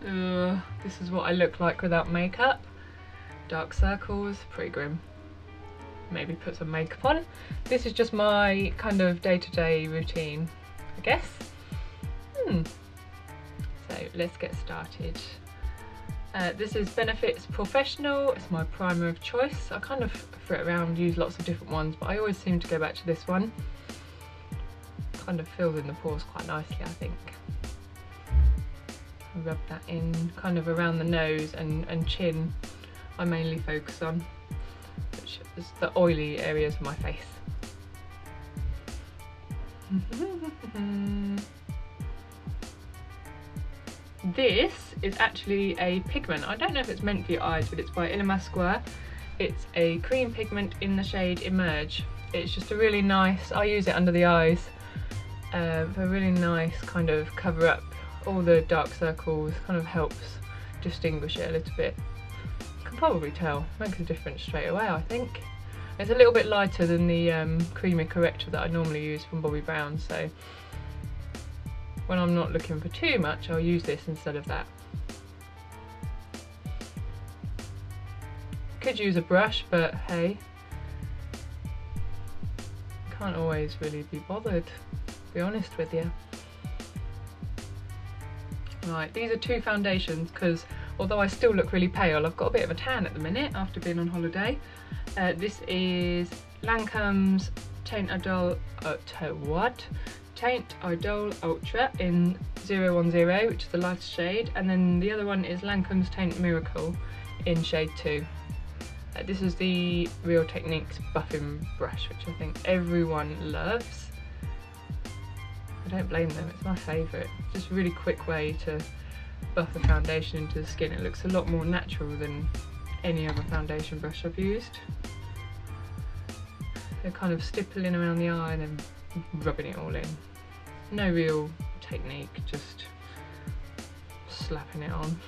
This is what I look like without makeup. Dark circles, pretty grim. Maybe put some makeup on. This is just my kind of day-to-day routine, I guess. So let's get started. This is Benefit's Porefessional. It's my primer of choice. I kind of throw it around, use lots of different ones, but I always seem to go back to this one. Kind of fills in the pores quite nicely, I think. Rub that in kind of around the nose and chin. I mainly focus on, which is the oily areas of my face. This is actually a pigment. I don't know if it's meant for your eyes, but it's by Illamasqua. It's a cream pigment in the shade Emerge. It's just a really nice, I use it under the eyes for a really nice kind of cover up all the dark circles, kind of helps distinguish it a little bit. You can probably tell, makes a difference straight away, I think. It's a little bit lighter than the creamy corrector that I normally use from Bobbi Brown, so when I'm not looking for too much, I'll use this instead of that. Could use a brush, but hey, can't always really be bothered, to be honest with you. Right, these are two foundations because although I still look really pale, I've got a bit of a tan at the minute after being on holiday. This is Lancome's Teint Idole, Teint Idole Ultra in 010, which is the lightest shade, and then the other one is Lancome's Teint Miracle in shade 2. This is the Real Techniques buffing brush, which I think everyone loves. I don't blame them, it's my favourite. Just a really quick way to buff the foundation into the skin. It looks a lot more natural than any other foundation brush I've used. They're kind of stippling around the eye and then rubbing it all in. No real technique, just slapping it on.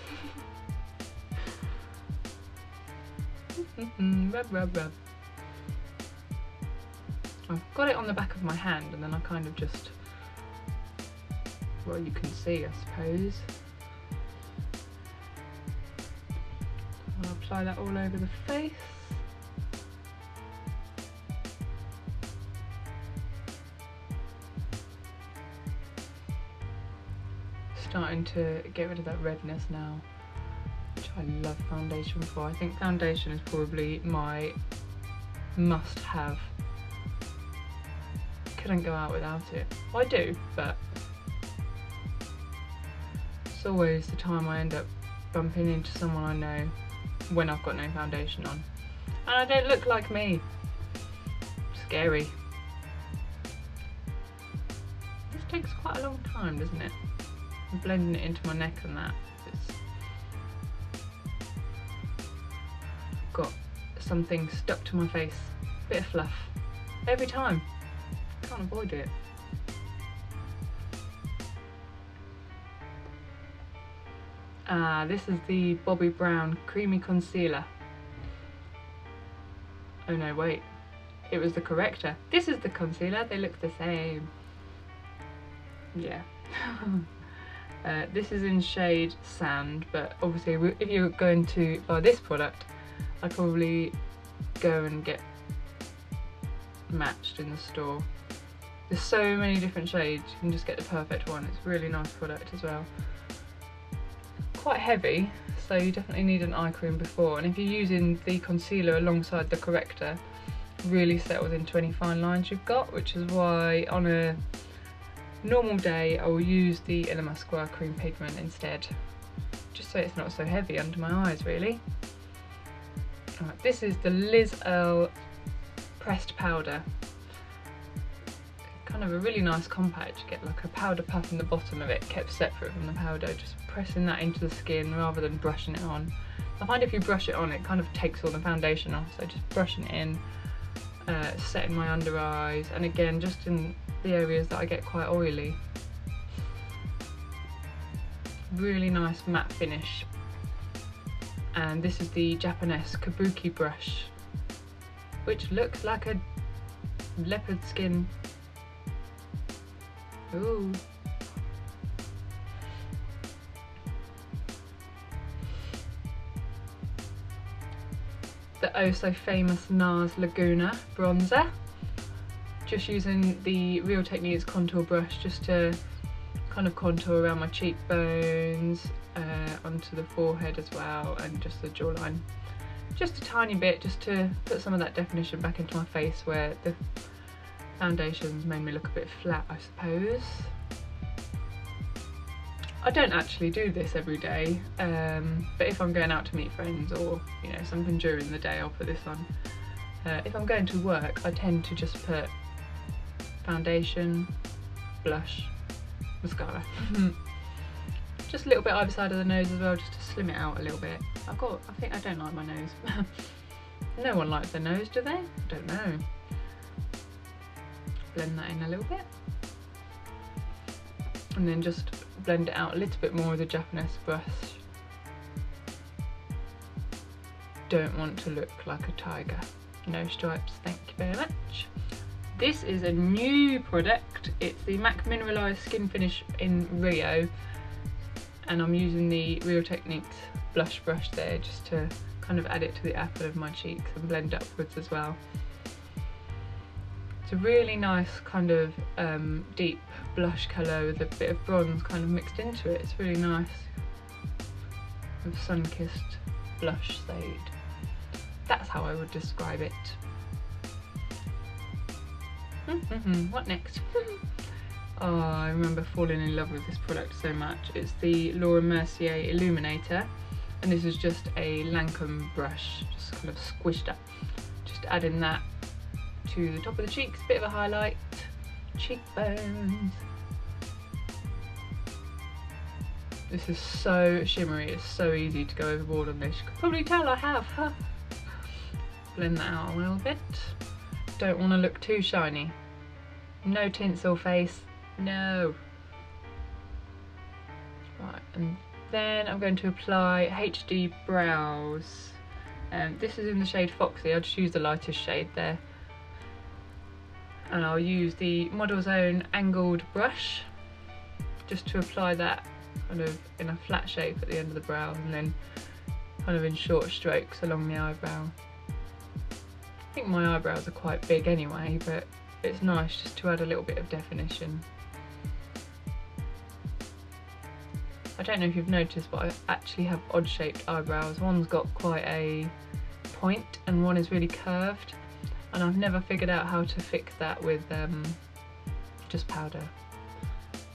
Rub, rub, rub. I've got it on the back of my hand and then I kind of just, well, you can see, I suppose. I'll apply that all over the face. Starting to get rid of that redness now, which I love foundation for. I think foundation is probably my must-have. Couldn't go out without it. Well, I do, but it's always the time I end up bumping into someone I know when I've got no foundation on. And I don't look like me. Scary. This takes quite a long time, doesn't it? I'm blending it into my neck and that. I've got something stuck to my face. Bit of fluff. Every time. Can't avoid it. This is the Bobbi Brown Creamy Concealer. Oh no, wait. It was the corrector. This is the concealer. They look the same. Yeah. This is in shade Sand, but obviously if you're going to buy this product, I'd probably go and get matched in the store. There's so many different shades, you can just get the perfect one. It's a really nice product as well. Quite heavy, so you definitely need an eye cream before, and if you're using the concealer alongside the corrector, really settles into any fine lines you've got, which is why on a normal day I will use the Illamasqua cream pigment instead, just so it's not so heavy under my eyes really. Right, this is the Earle pressed powder. Kind of a really nice compact. You get like a powder puff in the bottom of it, kept separate from the powder, just pressing that into the skin rather than brushing it on. I find if you brush it on, it kind of takes all the foundation off, so just brushing it in, setting my under eyes, and again just in the areas that I get quite oily. Really nice matte finish. And this is the Japonesque Kabuki brush, which looks like a leopard skin. Ooh. the oh so famous Nars Laguna bronzer. Just using the Real Techniques contour brush just to kind of contour around my cheekbones, onto the forehead as well, and just the jawline. Just a tiny bit, just to put some of that definition back into my face where the foundation's made me look a bit flat, I suppose. I don't actually do this every day, but if I'm going out to meet friends or, you know, something during the day, I'll put this on. If I'm going to work, I tend to just put foundation, blush, mascara. Just a little bit either side of the nose as well, just to slim it out a little bit. I think I don't like my nose. No one likes their nose, do they? I don't know. Blend that in a little bit. And then just blend it out a little bit more with a Japonesque brush. Don't want to look like a tiger. No stripes, thank you very much. This is a new product. It's the MAC Mineralise Skinfinish in Rio, and I'm using the Real Techniques blush brush there just to kind of add it to the apple of my cheeks and blend upwards as well. It's a really nice kind of deep blush colour with a bit of bronze kind of mixed into it. It's really nice. With sun-kissed blush shade. That's how I would describe it. What next? Oh, I remember falling in love with this product so much. It's the Mercier Illuminator, and this is just a Lancome brush, just kind of squished up. Just adding that to the top of the cheeks, bit of a highlight, cheekbones. This is so shimmery, it's so easy to go overboard on this. You can probably tell I have, huh? Blend that out a little bit. Don't want to look too shiny. No tinsel face, no. Right, and then I'm going to apply HD Brows. This is in the shade Foxy. I'll just use the lightest shade there. And I'll use the Model's Own angled brush just to apply that kind of in a flat shape at the end of the brow, and then kind of in short strokes along the eyebrow. I think my eyebrows are quite big anyway, but it's nice just to add a little bit of definition. I don't know if you've noticed, but I actually have odd shaped eyebrows. One's got quite a point and one is really curved, and I've never figured out how to fix that with just powder.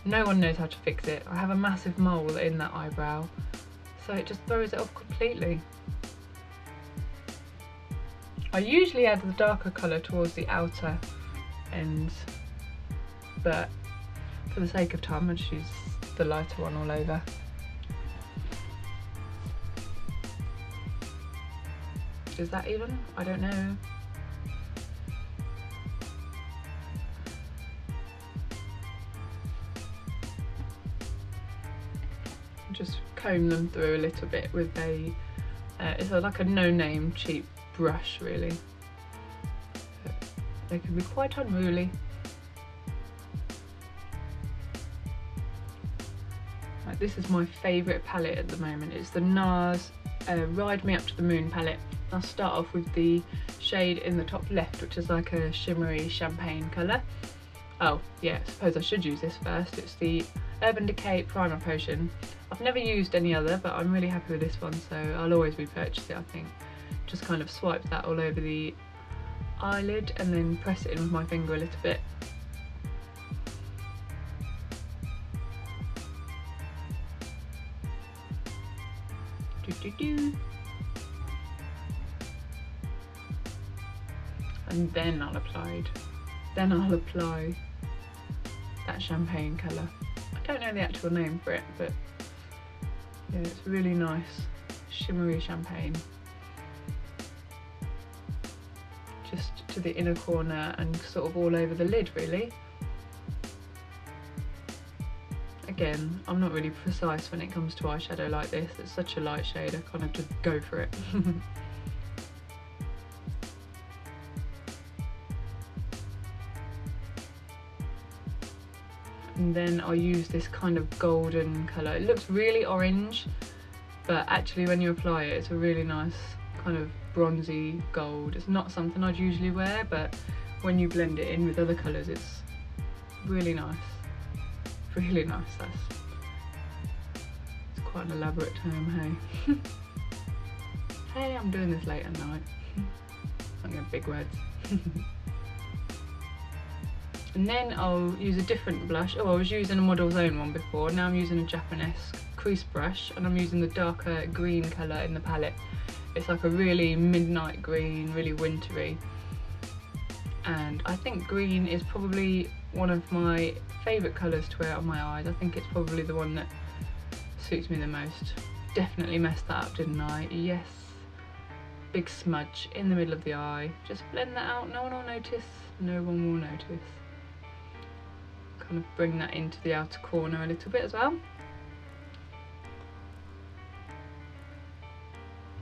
No one knows how to fix it. I have a massive mole in that eyebrow, so it just throws it off completely. I usually add the darker colour towards the outer ends, but for the sake of time I just use the lighter one all over. Is that even? I don't know. Just comb them through a little bit with a, it's like a no-name cheap brush really. They can be quite unruly. Right, this is my favourite palette at the moment. It's the Nars Ride Me Up to the Moon palette. I'll start off with the shade in the top left, which is like a shimmery champagne colour. Oh yeah, I suppose I should use this first. It's the Urban Decay Primer Potion. I've never used any other, but I'm really happy with this one, so I'll always repurchase it, I think. Just kind of swipe that all over the eyelid and then press it in with my finger a little bit. And then I'll apply that champagne colour. I don't know the actual name for it, but yeah, it's really nice, shimmery champagne. Just to the inner corner and sort of all over the lid really. Again, I'm not really precise when it comes to eyeshadow like this. It's such a light shade, I kind of just go for it. And then I'll use this kind of golden colour. It looks really orange, but actually when you apply it, it's a really nice kind of bronzy gold. It's not something I'd usually wear, but when you blend it in with other colours, it's really nice. Really nice. It's quite an elaborate term, hey. Hey, I'm doing this late at night. I'm going big words. And then I'll use a different blush. Oh, I was using a Model's Own one before. Now I'm using a Japonesque crease brush, and I'm using the darker green colour in the palette. It's like a really midnight green, really wintry. And I think green is probably one of my favourite colours to wear on my eyes. I think it's probably the one that suits me the most. Definitely messed that up, didn't I? Yes. Big smudge in the middle of the eye. Just blend that out, no one will notice. No one will notice. Kind of bring that into the outer corner a little bit as well.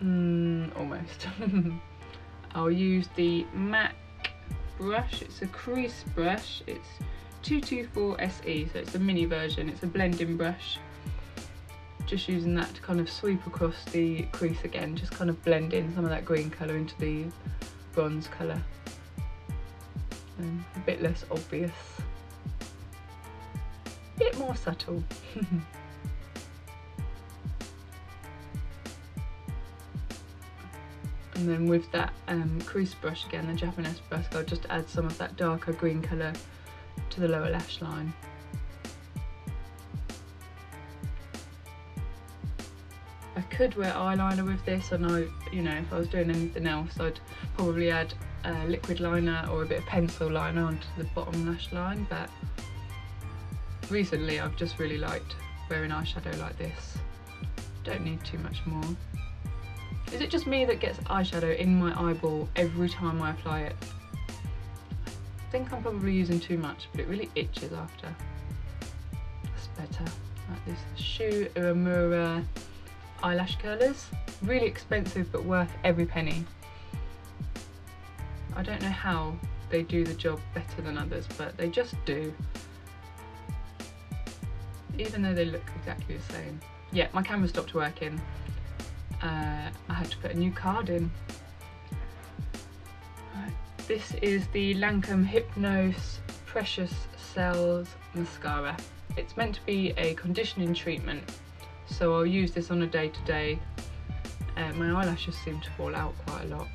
Almost. I'll use the MAC brush. It's a crease brush. It's 224 SE, so it's a mini version. It's a blending brush. Just using that to kind of sweep across the crease again, just kind of blend in some of that green colour into the bronze colour. A bit less obvious. A bit more subtle. And then with that crease brush again, the Japonesque brush, I'll just add some of that darker green colour to the lower lash line. I could wear eyeliner with this, and you know, if I was doing anything else, I'd probably add a liquid liner or a bit of pencil liner onto the bottom lash line, but recently I've just really liked wearing eyeshadow like this. Don't need too much more. Is it just me that gets eyeshadow in my eyeball every time I apply it? I think I'm probably using too much, but it really itches after. That's better. Like this Shoe Uemura eyelash curlers. Really expensive, but worth every penny. I don't know how they do the job better than others, but they just do. Even though they look exactly the same. Yeah, my camera stopped working. I had to put a new card in. Right. This is the Lancome Hypnose Precious Cells Mascara. It's meant to be a conditioning treatment, so I'll use this on a day-to-day. My eyelashes seem to fall out quite a lot.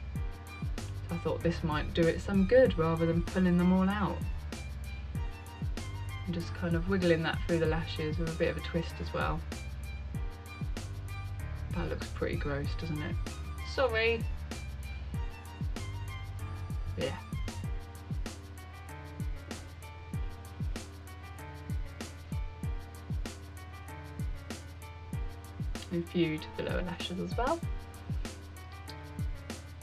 So I thought this might do it some good rather than pulling them all out. I'm just kind of wiggling that through the lashes with a bit of a twist as well. That looks pretty gross, doesn't it? Sorry. Yeah. Infused the lower lashes as well.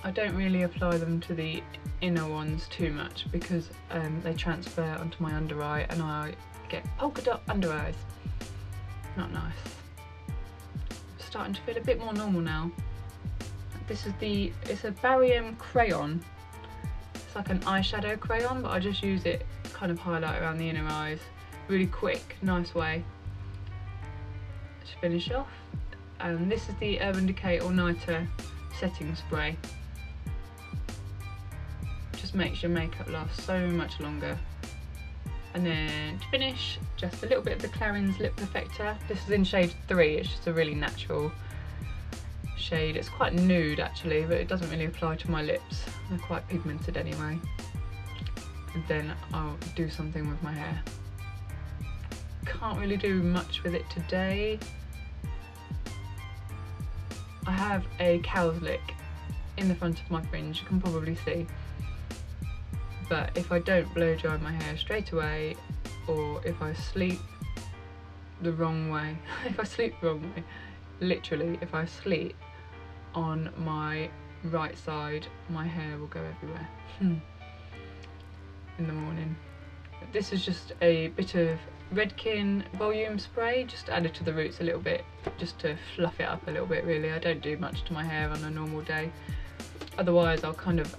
I don't really apply them to the inner ones too much because they transfer onto my under eye and I get polka dot under eyes. Not nice. Starting to feel a bit more normal now. This is it's a barium crayon. It's like an eyeshadow crayon, but I just use it to kind of highlight around the inner eyes. Really quick, nice way to finish off. And this is the Decay All Nighter setting spray. Just makes your makeup last so much longer. And then to finish, just a little bit of the Clarins Lip Perfecter. This is in shade 3, it's just a really natural shade. It's quite nude actually, but it doesn't really apply to my lips. They're quite pigmented anyway. And then I'll do something with my hair. Can't really do much with it today. I have a cow's lick in the front of my fringe, you can probably see. But if I don't blow dry my hair straight away, or if I sleep the wrong way, literally if I sleep on my right side, my hair will go everywhere in the morning. This is just a bit of Redken volume spray, just added to the roots a little bit, just to fluff it up a little bit really. I don't do much to my hair on a normal day. Otherwise I'll kind of